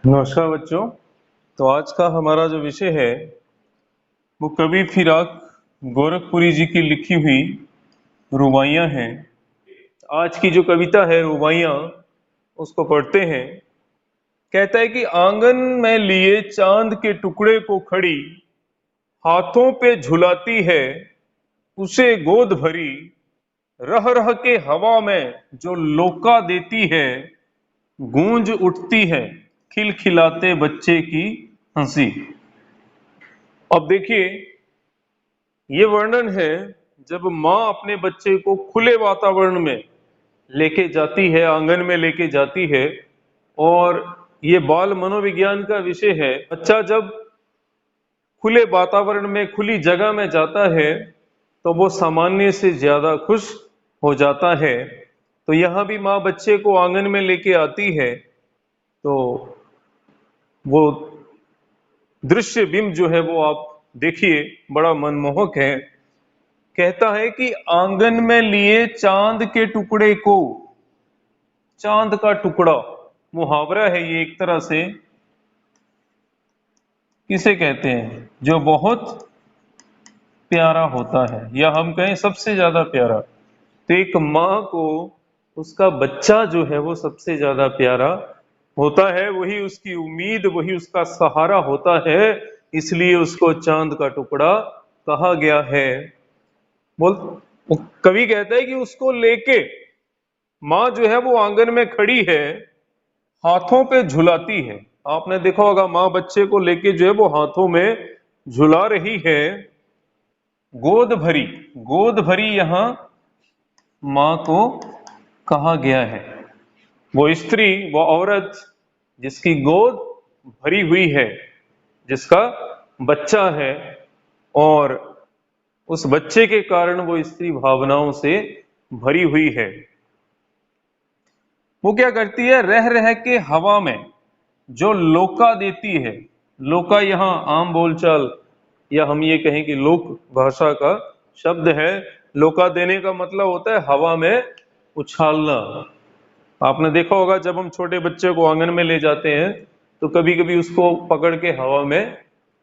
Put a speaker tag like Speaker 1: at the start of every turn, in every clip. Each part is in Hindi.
Speaker 1: नमस्कार बच्चों। तो आज का हमारा जो विषय है वो कवि फिराक गोरखपुरी जी की लिखी हुई रुबाइयाँ हैं। आज की जो कविता है रुबाइयाँ, उसको पढ़ते हैं। कहता है कि आंगन में लिए चांद के टुकड़े को खड़ी, हाथों पे झुलाती है उसे गोद भरी, रह रह के हवा में जो लोका देती है, गूंज उठती है खिलखिलाते बच्चे की हंसी। अब देखिए, ये वर्णन है जब माँ अपने बच्चे को खुले वातावरण में लेके जाती है, आंगन में लेके जाती है। और ये बाल मनोविज्ञान का विषय है। बच्चा जब खुले वातावरण में, खुली जगह में जाता है तो वो सामान्य से ज्यादा खुश हो जाता है। तो यहां भी माँ बच्चे को आंगन में लेके आती है तो वो दृश्य बिंब जो है वो आप देखिए, बड़ा मनमोहक है। कहता है कि आंगन में लिए चांद के टुकड़े को, चांद का टुकड़ा मुहावरा है ये एक तरह से। किसे कहते हैं? जो बहुत प्यारा होता है, या हम कहें सबसे ज्यादा प्यारा। तो एक माँ को उसका बच्चा जो है वो सबसे ज्यादा प्यारा होता है, वही उसकी उम्मीद, वही उसका सहारा होता है। इसलिए उसको चांद का टुकड़ा कहा गया है। बोल, वो कवि कहता है कि उसको लेके माँ जो है वो आंगन में खड़ी है, हाथों पे झुलाती है। आपने देखा होगा माँ बच्चे को लेके जो है वो हाथों में झुला रही है। गोद भरी, गोद भरी यहां माँ को कहा गया है। वो स्त्री, वो औरत जिसकी गोद भरी हुई है, जिसका बच्चा है, और उस बच्चे के कारण वो स्त्री भावनाओं से भरी हुई है। वो क्या करती है? रह रह के हवा में जो लोका देती है। लोका यहाँ आम बोलचाल, या हम ये कहें कि लोक भाषा का शब्द है। लोका देने का मतलब होता है हवा में उछालना। आपने देखा होगा जब हम छोटे बच्चे को आंगन में ले जाते हैं तो कभी कभी उसको पकड़ के हवा में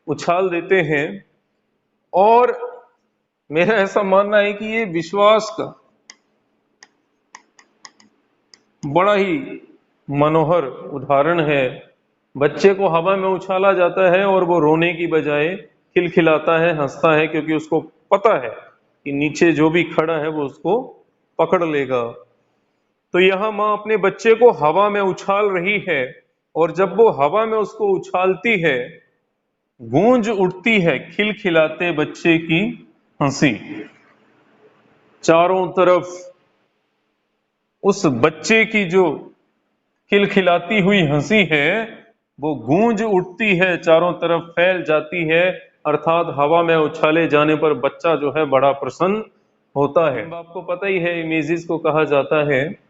Speaker 1: उछाल देते हैं। और मेरा ऐसा मानना है कि ये विश्वास का बड़ा ही मनोहर उदाहरण है। बच्चे को हवा में उछाला जाता है और वो रोने की बजाय खिलखिलाता है, हंसता है, क्योंकि उसको पता है कि नीचे जो भी खड़ा है वो उसको पकड़ लेगा। तो यहां माँ अपने बच्चे को हवा में उछाल रही है, और जब वो हवा में उसको उछालती है, गूंज उठती है खिलखिलाते बच्चे की हंसी। चारों तरफ उस बच्चे की जो खिलखिलाती हुई हंसी है वो गूंज उठती है, चारों तरफ फैल जाती है। अर्थात हवा में उछाले जाने पर बच्चा जो है बड़ा प्रसन्न होता है। आपको पता ही है, इमेजेस को कहा जाता है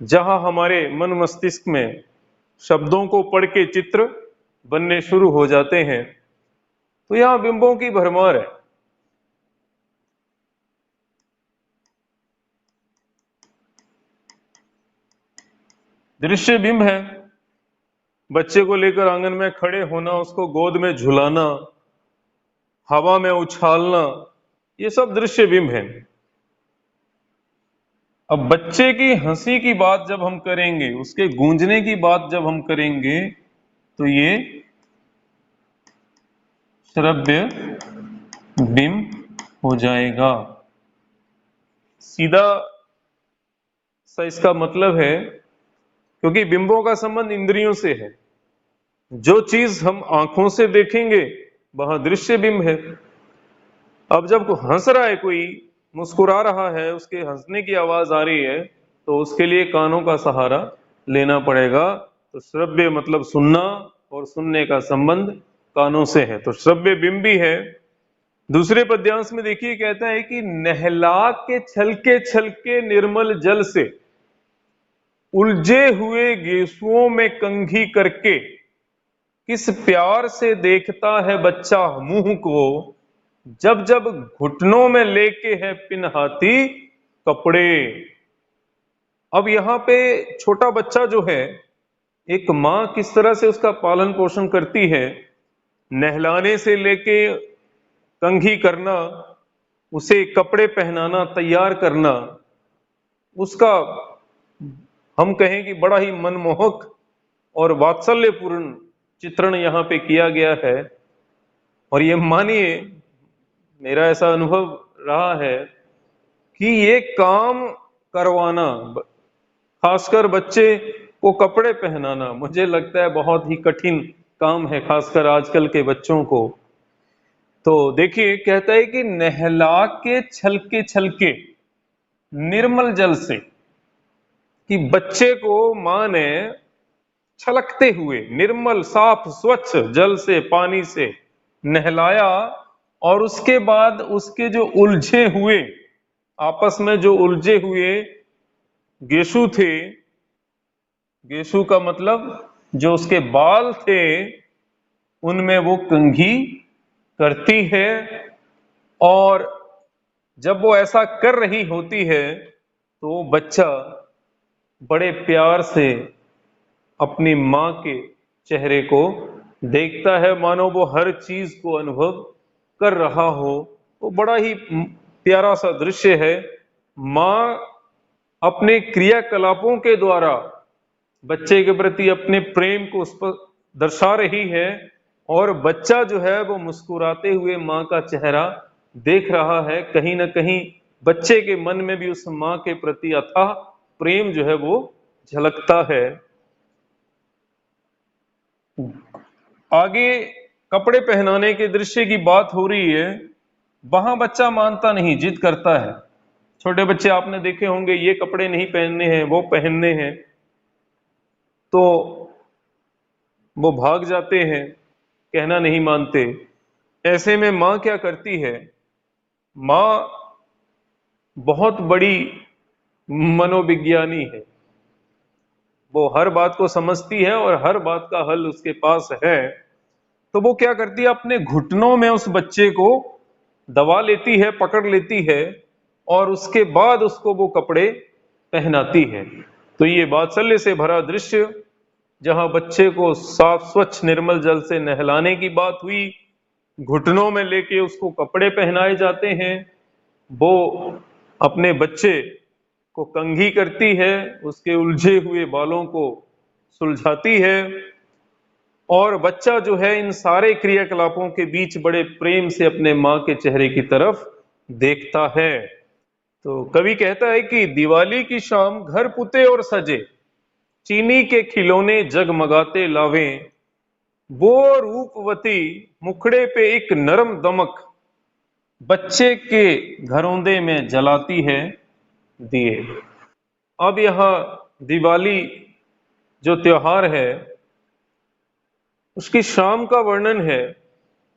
Speaker 1: जहां हमारे मन मस्तिष्क में शब्दों को पढ़ के चित्र बनने शुरू हो जाते हैं। तो यहां बिंबों की भरमार है। दृश्य बिंब है, बच्चे को लेकर आंगन में खड़े होना, उसको गोद में झुलाना, हवा में उछालना, ये सब दृश्य बिंब है। अब बच्चे की हंसी की बात जब हम करेंगे, उसके गूंजने की बात जब हम करेंगे, तो ये श्रव्य बिंब हो जाएगा। सीधा सा इसका मतलब है, क्योंकि बिंबों का संबंध इंद्रियों से है। जो चीज हम आंखों से देखेंगे वहां दृश्य बिंब है। अब जब हंस रहा है कोई, मुस्कुरा रहा है, उसके हंसने की आवाज आ रही है, तो उसके लिए कानों का सहारा लेना पड़ेगा। तो श्रव्य मतलब सुनना, और सुनने का संबंध कानों से है, तो श्रव्य बिंब भी है। दूसरे पद्यांश में देखिए, कहता है कि नहला के छलके निर्मल जल से, उलझे हुए गेसुओं में कंघी करके, किस प्यार से देखता है बच्चा मुंह को, जब जब घुटनों में लेके है पिनहाती कपड़े। अब यहां पे छोटा बच्चा जो है एक माँ किस तरह से उसका पालन पोषण करती है, नहलाने से लेके कंघी करना, उसे कपड़े पहनाना, तैयार करना, उसका हम कहें कि बड़ा ही मनमोहक और वात्सल्यपूर्ण चित्रण यहाँ पे किया गया है। और ये मानिए, मेरा ऐसा अनुभव रहा है कि ये काम करवाना, खासकर बच्चे को कपड़े पहनाना, मुझे लगता है बहुत ही कठिन काम है, खासकर आजकल के बच्चों को। तो देखिए, कहता है कि नहला के छलके छलके निर्मल जल से, कि बच्चे को मां ने छलकते हुए निर्मल साफ स्वच्छ जल से, पानी से नहलाया, और उसके बाद उसके जो उलझे हुए, आपस में जो उलझे हुए गेशु थे, गेशु का मतलब जो उसके बाल थे, उनमें वो कंघी करती है। और जब वो ऐसा कर रही होती है तो बच्चा बड़े प्यार से अपनी मां के चेहरे को देखता है, मानो वो हर चीज को अनुभव कर रहा हो। तो बड़ा ही प्यारा सा दृश्य है। मां अपने क्रियाकलापों के द्वारा बच्चे के प्रति अपने प्रेम को उस पर दर्शा रही है, और बच्चा जो है वो मुस्कुराते हुए मां का चेहरा देख रहा है। कहीं ना कहीं बच्चे के मन में भी उस मां के प्रति अथाह प्रेम जो है वो झलकता है। आगे कपड़े पहनाने के दृश्य की बात हो रही है। वहां बच्चा मानता नहीं, जिद करता है। छोटे बच्चे आपने देखे होंगे, ये कपड़े नहीं पहनने हैं, वो पहनने हैं, तो वो भाग जाते हैं, कहना नहीं मानते। ऐसे में मां क्या करती है, मां बहुत बड़ी मनोविज्ञानी है। वो हर बात को समझती है और हर बात का हल उसके पास है। तो वो क्या करती है, अपने घुटनों में उस बच्चे को दबा लेती है, पकड़ लेती है, और उसके बाद उसको वो कपड़े पहनाती है। तो ये वात्सल्य से भरा दृश्य, जहां बच्चे को साफ स्वच्छ निर्मल जल से नहलाने की बात हुई, घुटनों में लेके उसको कपड़े पहनाए जाते हैं, वो अपने बच्चे को कंघी करती है, उसके उलझे हुए बालों को सुलझाती है, और बच्चा जो है इन सारे क्रियाकलापों के बीच बड़े प्रेम से अपने मां के चेहरे की तरफ देखता है। तो कवि कहता है कि दिवाली की शाम घर पुते और सजे, चीनी के खिलौने जगमगाते लावें, वो रूपवती मुखड़े पे एक नरम दमक, बच्चे के घरौंदे में जलाती है दिए। अब यहां दिवाली जो त्योहार है, उसकी शाम का वर्णन है,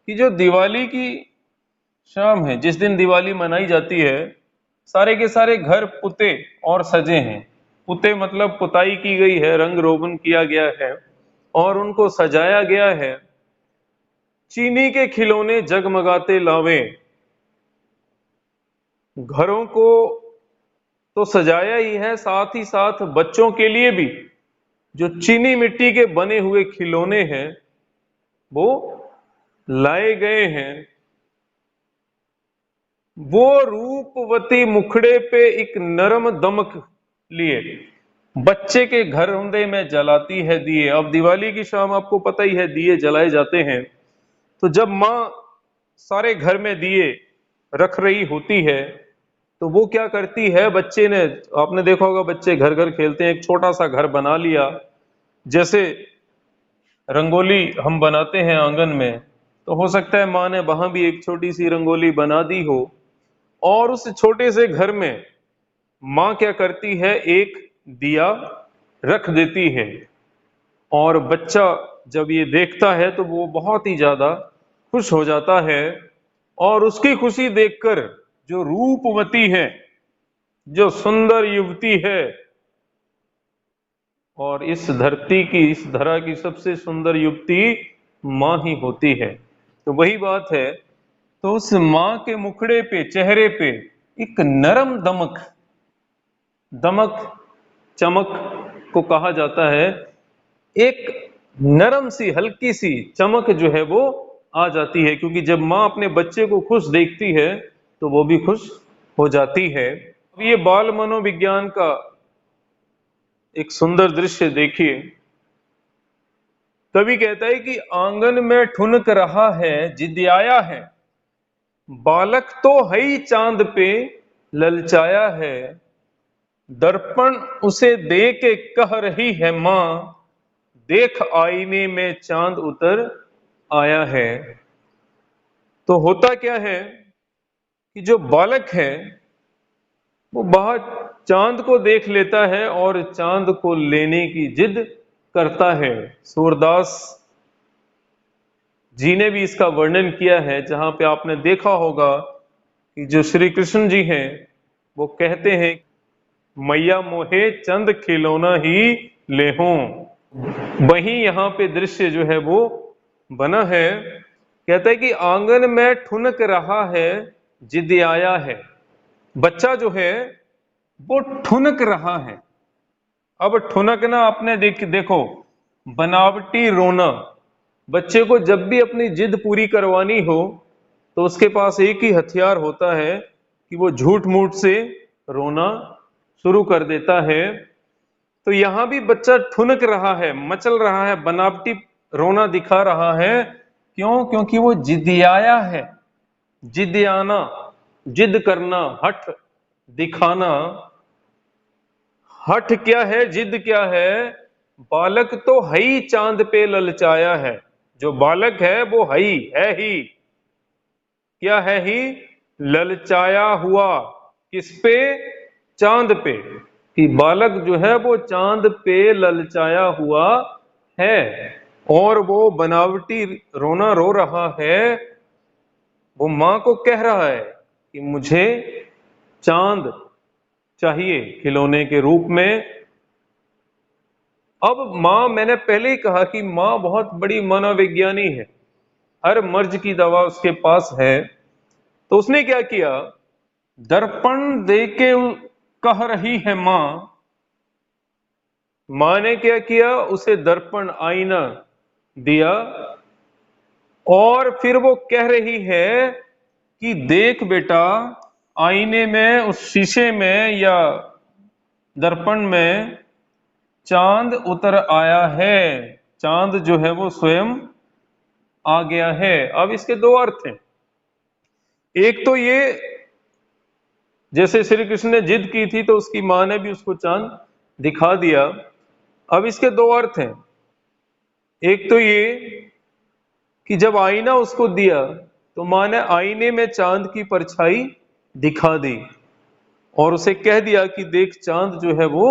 Speaker 1: कि जो दिवाली की शाम है, जिस दिन दिवाली मनाई जाती है, सारे के सारे घर पुते और सजे हैं। पुते मतलब पुताई की गई है, रंग रोगन किया गया है और उनको सजाया गया है। चीनी के खिलौने जगमगाते लावे, घरों को तो सजाया ही है, साथ ही साथ बच्चों के लिए भी जो चीनी मिट्टी के बने हुए खिलौने हैं वो लाए गए हैं। वो रूपवती मुखड़े पे एक नरम दमक लिए, बच्चे के घरौंदे में जलाती है दिए। अब दिवाली की शाम आपको पता ही है, दिए जलाए जाते हैं। तो जब माँ सारे घर में दिए रख रही होती है, तो वो क्या करती है, बच्चे ने, आपने देखा होगा बच्चे घर घर खेलते हैं, एक छोटा सा घर बना लिया, जैसे रंगोली हम बनाते हैं आंगन में, तो हो सकता है माँ ने वहां भी एक छोटी सी रंगोली बना दी हो। और उस छोटे से घर में माँ क्या करती है, एक दिया रख देती है, और बच्चा जब ये देखता है तो वो बहुत ही ज्यादा खुश हो जाता है। और उसकी खुशी देखकर जो रूपवती है, जो सुंदर युवती है, और इस धरती की, इस धरा की सबसे सुंदर युवती माँ ही होती है। तो वही बात है, तो उस माँ के मुखड़े पे, चेहरे पे एक नरम दमक, दमक चमक को कहा जाता है एक नरम सी हल्की सी चमक जो है वो आ जाती है, क्योंकि जब माँ अपने बच्चे को खुश देखती है तो वो भी खुश हो जाती है। अब ये बाल मनोविज्ञान का एक सुंदर दृश्य देखिए। कवि कहता है कि आंगन में ठुनक रहा है जिद्याया है, बालक तो है ही चांद पे ललचाया है, दर्पण उसे दे के कह रही है माँ, देख आईने में चांद उतर आया है। तो होता क्या है कि जो बालक है वो बाहर चांद को देख लेता है और चांद को लेने की जिद करता है। सूरदास जी ने भी इसका वर्णन किया है, जहां पे आपने देखा होगा कि जो श्री कृष्ण जी हैं वो कहते हैं, मैया मोहे चंद खिलौना ही लेहूं। वही यहाँ पे दृश्य जो है वो बना है। कहता है कि आंगन में ठुनक रहा है जिद आया है, बच्चा जो है वो ठुनक रहा है। अब ठुनकना आपने देखो, बनावटी रोना। बच्चे को जब भी अपनी जिद पूरी करवानी हो तो उसके पास एक ही हथियार होता है कि वो झूठ मूठ से रोना शुरू कर देता है। तो यहां भी बच्चा ठुनक रहा है, मचल रहा है, बनावटी रोना दिखा रहा है। क्यों? क्योंकि वो जिदियाया है। जिदियाना, जिद करना, हठ दिखाना। हठ क्या है, जिद क्या है? बालक तो है ही चांद पे ललचाया है। जो बालक है वो है ही। क्या है ही? ललचाया हुआ। किस पे? चांद पे। कि बालक जो है वो चांद पे ललचाया हुआ है और वो बनावटी रोना रो रहा है। वो मां को कह रहा है कि मुझे चांद चाहिए खिलौने के रूप में। अब मां, मैंने पहले ही कहा कि मां बहुत बड़ी मनोविज्ञानी है, हर मर्ज की दवा उसके पास है। तो उसने क्या किया? दर्पण दे के कह रही है मां। मां ने क्या किया? उसे दर्पण, आईना दिया और फिर वो कह रही है कि देख बेटा, आईने में, उस शीशे में या दर्पण में चांद उतर आया है। चांद जो है वो स्वयं आ गया है। अब इसके दो अर्थ हैं। एक तो ये, जैसे श्री कृष्ण ने जिद की थी तो उसकी मां ने भी उसको चांद दिखा दिया। अब इसके दो अर्थ हैं। एक तो ये कि जब आईना उसको दिया तो मां ने आईने में चांद की परछाई दिखा दी और उसे कह दिया कि देख, चांद जो है वो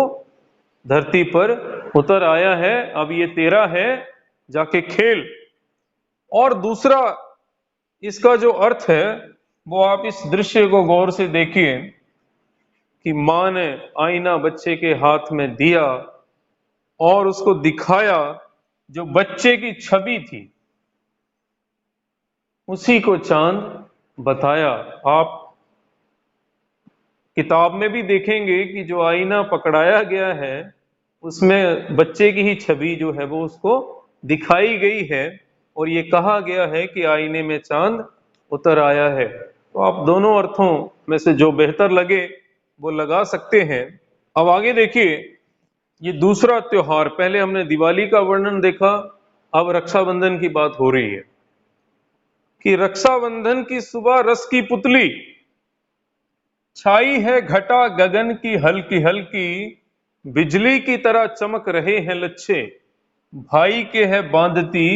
Speaker 1: धरती पर उतर आया है, अब ये तेरा है, जाके खेल। और दूसरा इसका जो अर्थ है वो आप इस दृश्य को गौर से देखिए कि मां ने आईना बच्चे के हाथ में दिया और उसको दिखाया, जो बच्चे की छवि थी उसी को चांद बताया। आप किताब में भी देखेंगे कि जो आईना पकड़ाया गया है उसमें बच्चे की ही छवि जो है वो उसको दिखाई गई है और ये कहा गया है कि आईने में चांद उतर आया है। तो आप दोनों अर्थों में से जो बेहतर लगे वो लगा सकते हैं। अब आगे देखिए, ये दूसरा त्योहार, पहले हमने दिवाली का वर्णन देखा, अब रक्षाबंधन की बात हो रही है कि रक्षाबंधन की सुबह रस की पुतली छाई है, घटा गगन की हल्की हल्की, बिजली की तरह चमक रहे हैं लच्छे, भाई के है बांधती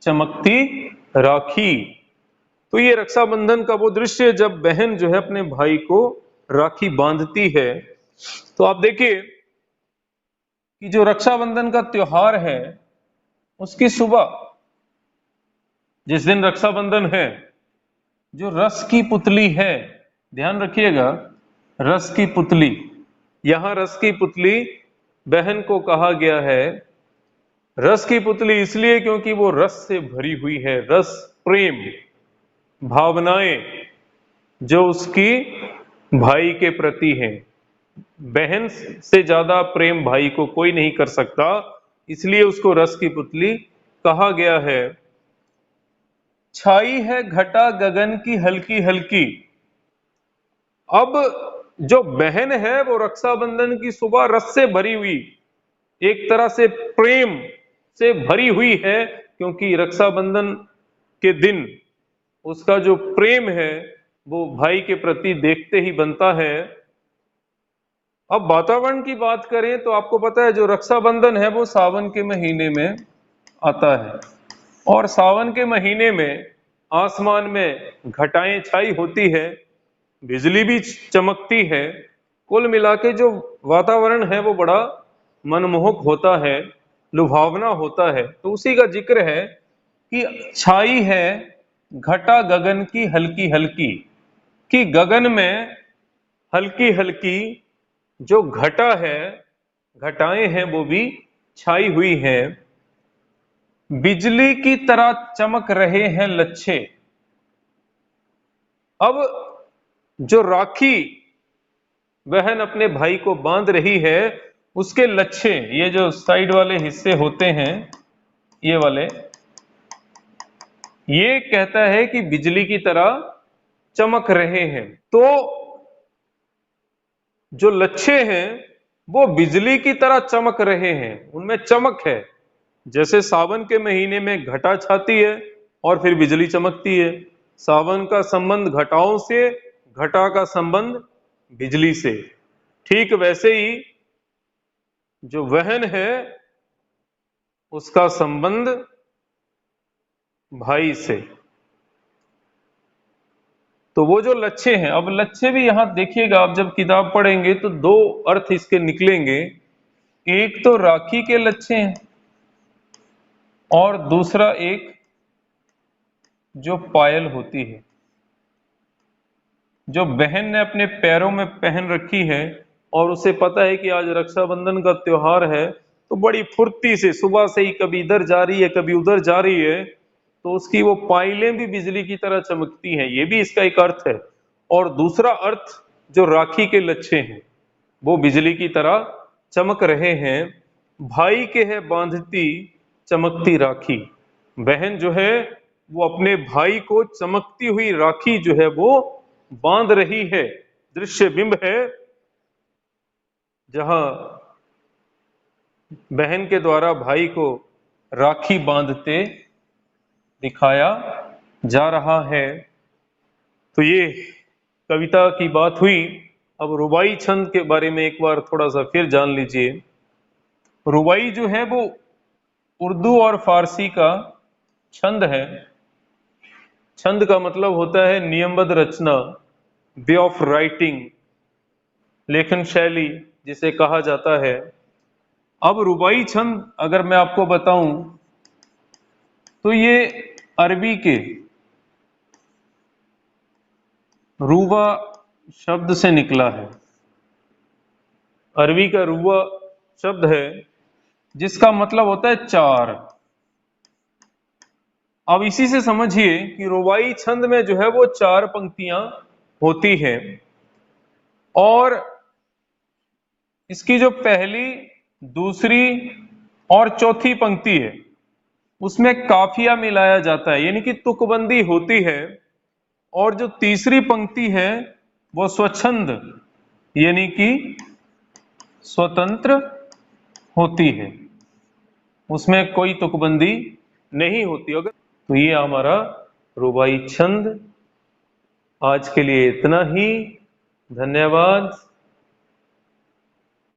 Speaker 1: चमकती राखी। तो ये रक्षाबंधन का वो दृश्य जब बहन जो है अपने भाई को राखी बांधती है। तो आप देखिए कि जो रक्षाबंधन का त्योहार है उसकी सुबह, जिस दिन रक्षाबंधन है, जो रस की पुतली है, ध्यान रखिएगा, रस की पुतली, यहां रस की पुतली बहन को कहा गया है। रस की पुतली इसलिए क्योंकि वो रस से भरी हुई है। रस, प्रेम, भावनाएं जो उसकी भाई के प्रति हैं। बहन से ज्यादा प्रेम भाई को कोई नहीं कर सकता। इसलिए उसको रस की पुतली कहा गया है। छाई है घटा गगन की हल्की हल्की। अब जो बहन है वो रक्षाबंधन की सुबह रस से भरी हुई, एक तरह से प्रेम से भरी हुई है, क्योंकि रक्षाबंधन के दिन उसका जो प्रेम है वो भाई के प्रति देखते ही बनता है। अब वातावरण की बात करें तो आपको पता है जो रक्षाबंधन है वो सावन के महीने में आता है, और सावन के महीने में आसमान में घटाएं छाई होती है, बिजली भी चमकती है। कुल मिला के जो वातावरण है वो बड़ा मनमोहक होता है, लुभावना होता है। तो उसी का जिक्र है कि छाई है घटा गगन की हल्की हल्की, कि गगन में हल्की हल्की जो घटा है, घटाएं हैं वो भी छाई हुई हैं। बिजली की तरह चमक रहे हैं लच्छे। अब जो राखी बहन अपने भाई को बांध रही है, उसके लच्छे, ये जो साइड वाले हिस्से होते हैं ये वाले, ये कहता है कि बिजली की तरह चमक रहे हैं। तो जो लच्छे हैं वो बिजली की तरह चमक रहे हैं, उनमें चमक है। जैसे सावन के महीने में घटा छाती है और फिर बिजली चमकती है, सावन का संबंध घटाओं से, घटा का संबंध बिजली से। ठीक वैसे ही जो वहन है उसका संबंध भाई से। तो वो जो लच्छे हैं, अब लच्छे भी यहां देखिएगा, आप जब किताब पढ़ेंगे तो दो अर्थ इसके निकलेंगे। एक तो राखी के लच्छे हैं और दूसरा एक जो पायल होती है, जो बहन ने अपने पैरों में पहन रखी है और उसे पता है कि आज रक्षाबंधन का त्योहार है, तो बड़ी फुर्ती से सुबह से ही कभी इधर जा रही है कभी उधर जा रही है, तो उसकी वो पायलें भी बिजली की तरह चमकती हैं। ये भी इसका एक अर्थ है। और दूसरा अर्थ जो राखी के लच्छे हैं वो बिजली की तरह चमक रहे हैं। भाई के है बांधती चमकती राखी, बहन जो है वो अपने भाई को चमकती हुई राखी जो है वो बांध रही है। दृश्य बिंब है जहां बहन के द्वारा भाई को राखी बांधते दिखाया जा रहा है। तो ये कविता की बात हुई। अब रुबाई छंद के बारे में एक बार थोड़ा सा फिर जान लीजिए। रुबाई जो है वो उर्दू और फारसी का छंद है। छंद का मतलब होता है नियमबद्ध रचना, वे ऑफ राइटिंग, लेखन शैली जिसे कहा जाता है। अब रुबाई छंद अगर मैं आपको बताऊं तो ये अरबी के रूबा शब्द से निकला है। अरबी का रूबा शब्द है जिसका मतलब होता है चार। अब इसी से समझिए कि रुबाई छंद में जो है वो चार पंक्तियां होती हैं, और इसकी जो पहली, दूसरी और चौथी पंक्ति है उसमें काफिया मिलाया जाता है, यानी कि तुकबंदी होती है। और जो तीसरी पंक्ति है वो स्वच्छंद यानी कि स्वतंत्र होती है, उसमें कोई तुकबंदी नहीं होती। अगर तो ये हमारा रुबाई छंद। आज के लिए इतना ही। धन्यवाद।